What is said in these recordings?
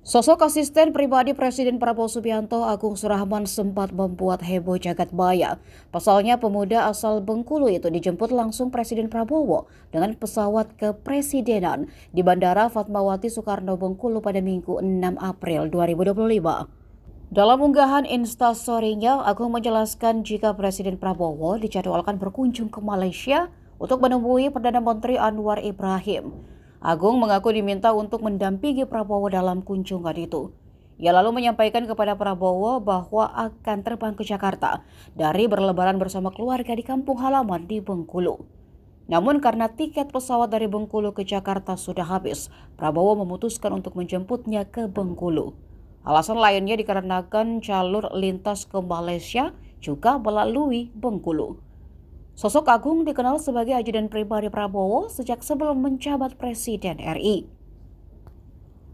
Sosok asisten pribadi Presiden Prabowo Subianto Agung Surahman sempat membuat heboh jagat maya. Pasalnya pemuda asal Bengkulu itu dijemput langsung Presiden Prabowo dengan pesawat kepresidenan di Bandara Fatmawati Soekarno Bengkulu pada Minggu 6 April 2025. Dalam unggahan Instastory-nya, Agung menjelaskan jika Presiden Prabowo dijadwalkan berkunjung ke Malaysia untuk menemui Perdana Menteri Anwar Ibrahim. Agung mengaku diminta untuk mendampingi Prabowo dalam kunjungan itu. Ia lalu menyampaikan kepada Prabowo bahwa akan terbang ke Jakarta dari berlebaran bersama keluarga di kampung halaman di Bengkulu. Namun karena tiket pesawat dari Bengkulu ke Jakarta sudah habis, Prabowo memutuskan untuk menjemputnya ke Bengkulu. Alasan lainnya dikarenakan jalur lintas ke Malaysia juga melalui Bengkulu. Sosok Agung dikenal sebagai ajudan pribadi Prabowo sejak sebelum menjabat Presiden RI.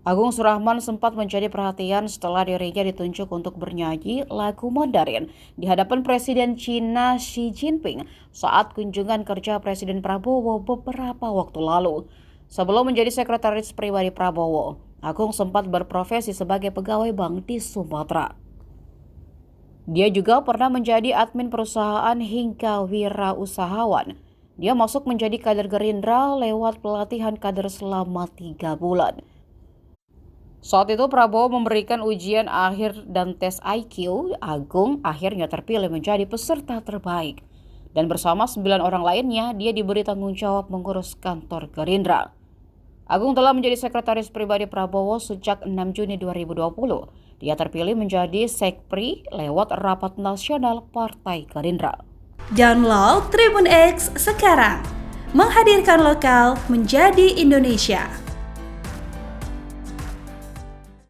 Agung Surahman sempat menjadi perhatian setelah dirinya ditunjuk untuk bernyanyi lagu Mandarin di hadapan Presiden China Xi Jinping saat kunjungan kerja Presiden Prabowo beberapa waktu lalu. Sebelum menjadi sekretaris pribadi Prabowo, Agung sempat berprofesi sebagai pegawai bank di Sumatera. Dia juga pernah menjadi admin perusahaan hingga wirausahawan. Dia masuk menjadi kader Gerindra lewat pelatihan kader selama 3 bulan. Saat itu Prabowo memberikan ujian akhir dan tes IQ, Agung akhirnya terpilih menjadi peserta terbaik. Dan bersama 9 orang lainnya, dia diberi tanggung jawab mengurus kantor Gerindra. Agung telah menjadi sekretaris pribadi Prabowo sejak 6 Juni 2020. Dia terpilih menjadi Sekpri lewat Rapat Nasional Partai Gerindra. Download Tribun X sekarang, menghadirkan lokal menjadi Indonesia.